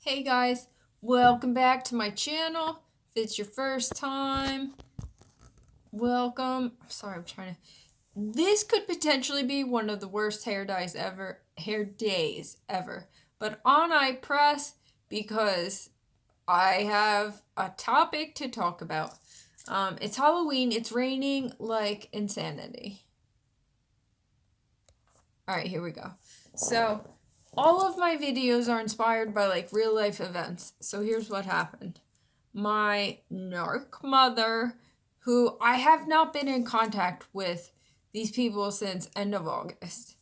Hey guys, welcome back to my channel. If it's your first time, welcome. Sorry, I'm trying to. This could potentially be one of the worst hair days ever. But on I press because I have a topic to talk about. It's Halloween. It's raining like insanity. All right, here we go. So, all of my videos are inspired by like real life events. So, here's what happened. My narc mother, who I have not been in contact with these people since end of August.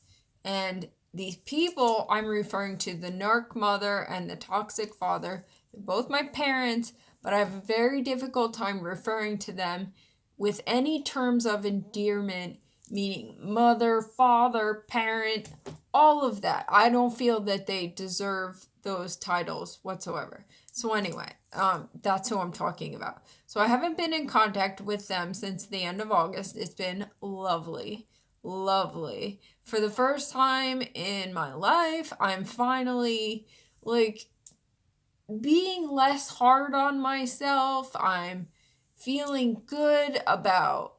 And these people I'm referring to, the narc mother and the toxic father, they're both my parents, but I have a very difficult time referring to them with any terms of endearment, meaning mother, father, parent, all of that. I don't feel that they deserve those titles whatsoever. So anyway, that's who I'm talking about. So I haven't been in contact with them since the end of August. It's been lovely, lovely. For the first time in my life, I'm finally like being less hard on myself. I'm feeling good about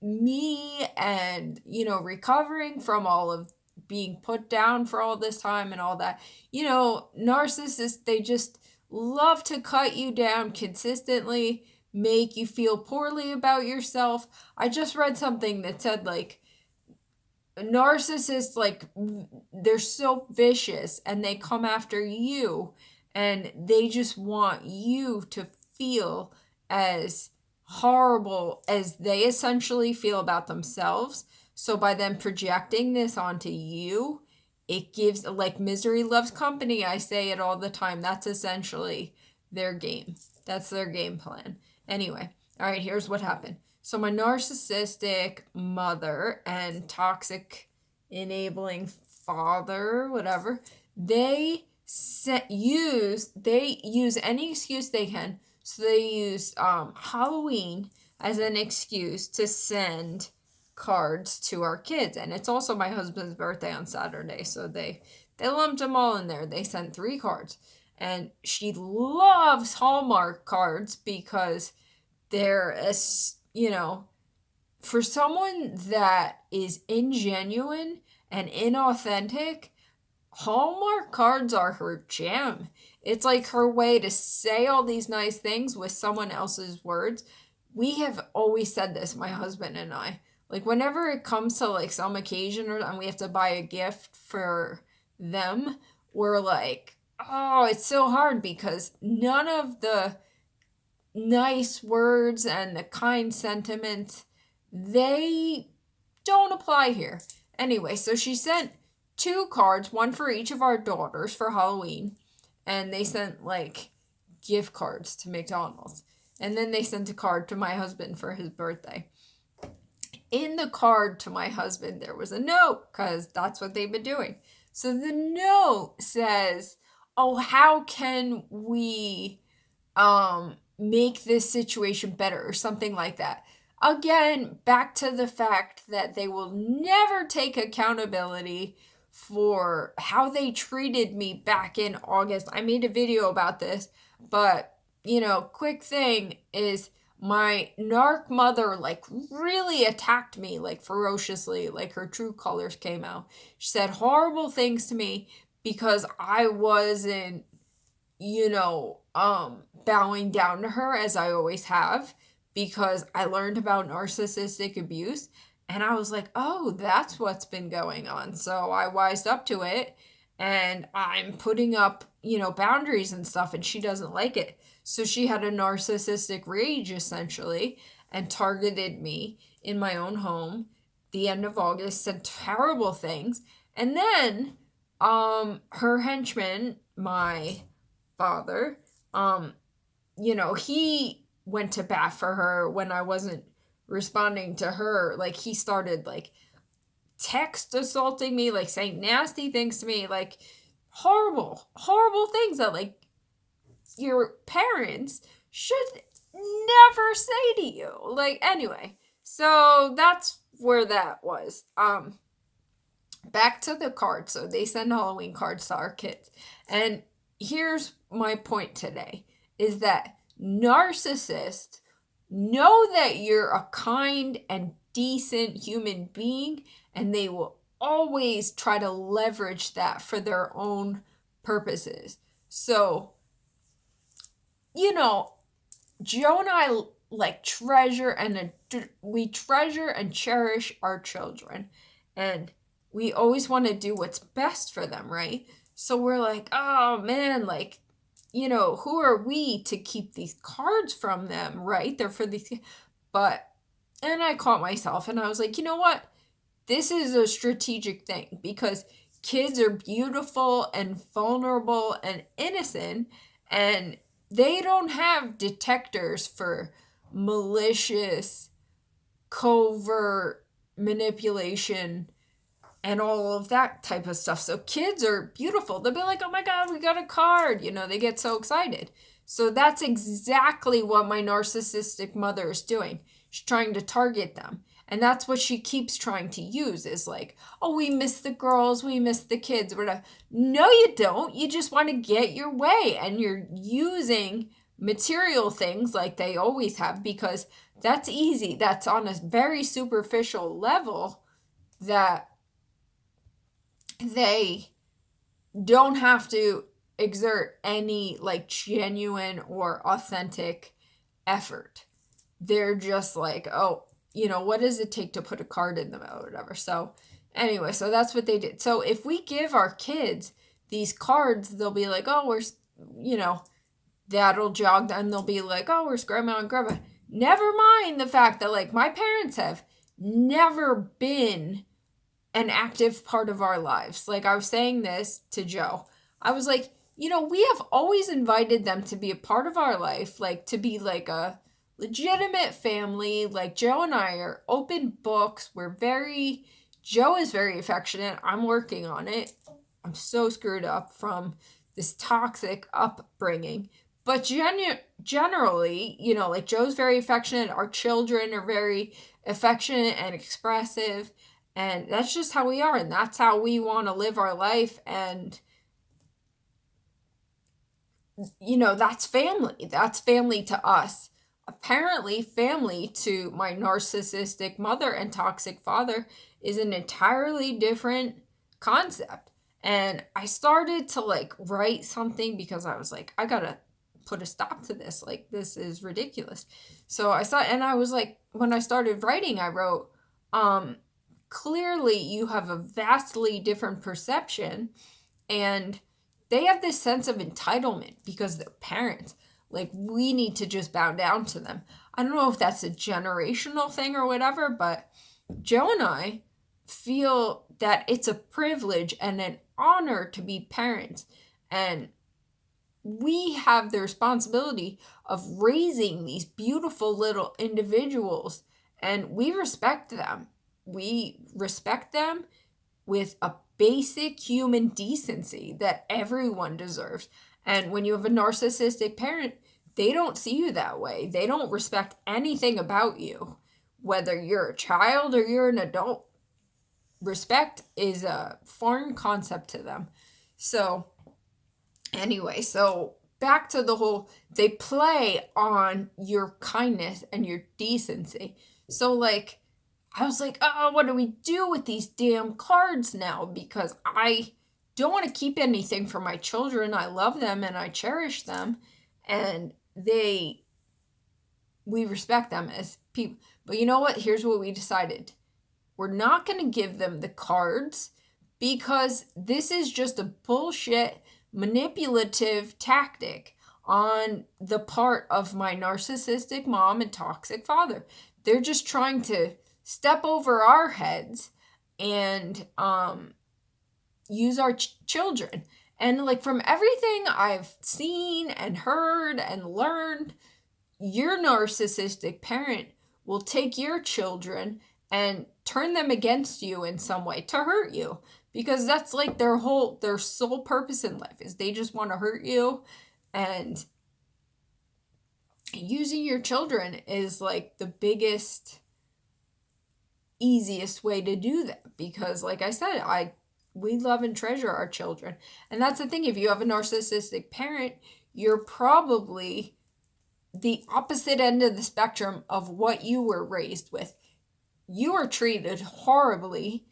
me and, recovering from all of being put down for all this time and all that. Narcissists, they just love to cut you down consistently, make you feel poorly about yourself. I just read something that said, like, narcissists, like, they're so vicious and they come after you and they just want you to feel as horrible as they essentially feel about themselves. So by them projecting this onto you, it gives, like, misery loves company. I say it all the time. That's essentially their game. That's their game plan. Anyway, all right, here's what happened. So my narcissistic mother and toxic enabling father, whatever, they use any excuse they can. So they use Halloween as an excuse to send cards to our kids, and it's also my husband's birthday on Saturday, so they lumped them all in there. They sent 3 cards, and she loves Hallmark cards because they're for someone that is ingenuine and inauthentic, Hallmark cards are her jam. It's like her way to say all these nice things with someone else's words. We have always said this, my husband and I. Like, whenever it comes to like some occasion and we have to buy a gift for them, we're like, oh, it's so hard because none of the nice words and the kind sentiments, they don't apply here. Anyway, so she sent 2 cards, one for each of our daughters for Halloween, and they sent like gift cards to McDonald's. And then they sent a card to my husband for his birthday. In the card to my husband, there was a note because that's what they've been doing. So the note says, "Oh, how can we make this situation better," or something like that. Again, back to the fact that they will never take accountability for how they treated me back in August. I made a video about this, but quick thing is my narc mother like really attacked me like ferociously, like her true colors came out. She said horrible things to me because I wasn't bowing down to her as I always have, because I learned about narcissistic abuse and I was like, oh, that's what's been going on. So I wised up to it and I'm putting up, boundaries and stuff, and she doesn't like it. So she had a narcissistic rage essentially and targeted me in my own home the end of August, said terrible things. And then her henchman, my father, he went to bat for her when I wasn't responding to her. Like, he started like text assaulting me, like saying nasty things to me, like horrible, horrible things that like your parents should never say to you. Like, anyway, so that's where that was. Back to the cards. So they send Halloween cards to our kids. And here's my point today, is that narcissists know that you're a kind and decent human being, and they will always try to leverage that for their own purposes. So, you know, Joe and I like we treasure and cherish our children, and we always want to do what's best for them, right? So we're like, oh man, like, who are we to keep these cards from them, right? They're for these, but, and I caught myself and I was like, you know what? This is a strategic thing because kids are beautiful and vulnerable and innocent, and they don't have detectors for malicious, covert manipulation and all of that type of stuff. So kids are beautiful. They'll be like, oh my God, we got a card. They get so excited. So that's exactly what my narcissistic mother is doing. She's trying to target them. And that's what she keeps trying to use is like, oh, we miss the girls, we miss the kids, whatever. No, you don't. You just want to get your way. And you're using material things like they always have because that's easy. That's on a very superficial level that they don't have to exert any like genuine or authentic effort. They're just like, oh, what does it take to put a card in the mail or whatever. So anyway, so that's what they did. So if we give our kids these cards, they'll be like, oh, where's, that'll jog and they'll be like, oh, where's grandma and grandpa? Never mind the fact that like my parents have never been an active part of our lives. Like I was saying this to Joe. I was like, we have always invited them to be a part of our life, like to be like a legitimate family. Like Joe and I are open books. Joe is very affectionate. I'm working on it. I'm so screwed up from this toxic upbringing. But generally, like Joe's very affectionate. Our children are very affectionate and expressive. And that's just how we are. And that's how we want to live our life. And, that's family. That's family to us. Apparently, family to my narcissistic mother and toxic father is an entirely different concept. And I started to like write something because I was like, I gotta put a stop to this. Like, this is ridiculous. So and I was like, when I started writing, I wrote, clearly you have a vastly different perception, and they have this sense of entitlement because they're parents. Like, we need to just bow down to them. I don't know if that's a generational thing or whatever, but Joe and I feel that it's a privilege and an honor to be parents. And we have the responsibility of raising these beautiful little individuals, and we respect them. We respect them with a basic human decency that everyone deserves. And when you have a narcissistic parent, they don't see you that way. They don't respect anything about you, whether you're a child or you're an adult. Respect is a foreign concept to them. So, anyway, so back to the whole, they play on your kindness and your decency. So, like, I was like, oh, what do we do with these damn cards now? Because I don't want to keep anything for my children. I love them and I cherish them. And we respect them as people. But you know what? Here's what we decided. We're not going to give them the cards because this is just a bullshit manipulative tactic on the part of my narcissistic mom and toxic father. They're just trying to step over our heads and use our children. And like from everything I've seen and heard and learned, your narcissistic parent will take your children and turn them against you in some way to hurt you, because that's like their sole purpose in life is they just want to hurt you. And using your children is like the biggest, easiest way to do that, because like I said, I we love and treasure our children. And that's the thing. If you have a narcissistic parent, you're probably the opposite end of the spectrum of what you were raised with. You were treated horribly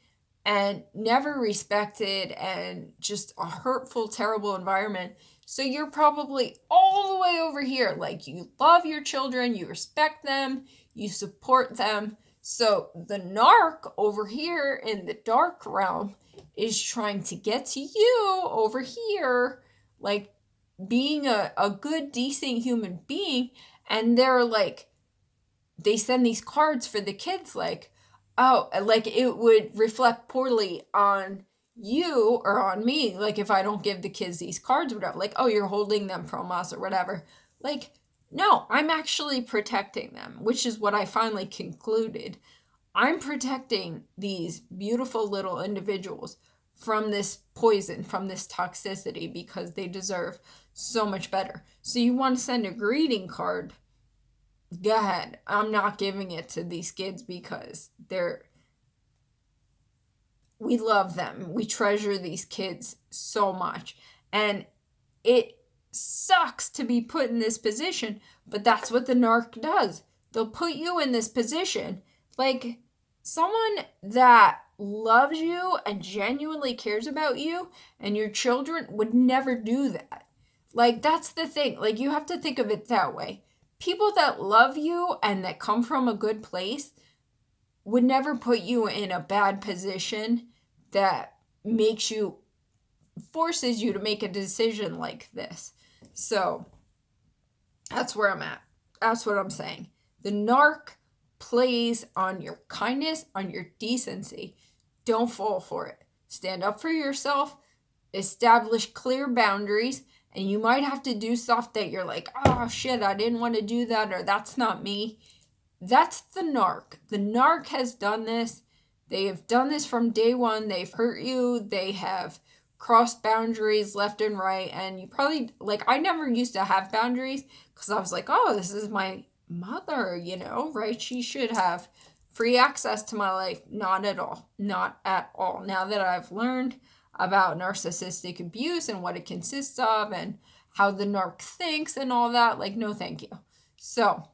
and never respected, and just a hurtful, terrible environment. So you're probably all the way over here. Like, you love your children, you respect them, you support them. So the narc over here in the dark realm is trying to get to you over here, like being a good, decent human being. And they're like, they send these cards for the kids, like, oh, like it would reflect poorly on you or on me, like if I don't give the kids these cards or whatever, like, oh, you're holding them from us or whatever. Like, no, I'm actually protecting them, which is what I finally concluded. I'm protecting these beautiful little individuals from this poison, from this toxicity, because they deserve so much better. So you want to send a greeting card, go ahead. I'm not giving it to these kids because we love them. We treasure these kids so much. And it sucks to be put in this position, but that's what the narc does. They'll put you in this position. Like, someone that loves you and genuinely cares about you and your children would never do that. Like, that's the thing. Like, you have to think of it that way. People that love you and that come from a good place would never put you in a bad position that forces you to make a decision like this. So that's where I'm at. That's what I'm saying. The narc plays on your kindness, on your decency. Don't fall for it. Stand up for yourself, establish clear boundaries, and you might have to do stuff that you're like, oh shit, I didn't want to do that, or that's not me. That's the narc. The narc has done this. They have done this from day one. They've hurt you. They have crossed boundaries left and right. And you probably, like, I never used to have boundaries because I was like, oh, this is my mother, right? She should have free access to my life. Not at all. Not at all. Now that I've learned about narcissistic abuse and what it consists of and how the narc thinks and all that, like, no thank you. So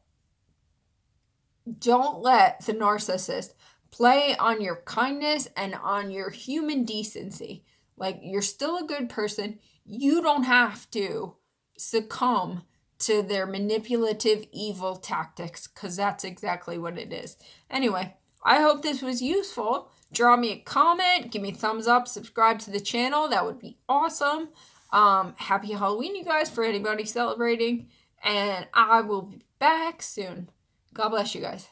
don't let the narcissist play on your kindness and on your human decency. Like, you're still a good person. You don't have to succumb to their manipulative, evil tactics, because that's exactly what it is. Anyway, I hope this was useful. Draw me a comment, give me a thumbs up, subscribe to the channel. That would be awesome. Happy Halloween, you guys, for anybody celebrating. And I will be back soon. God bless you guys.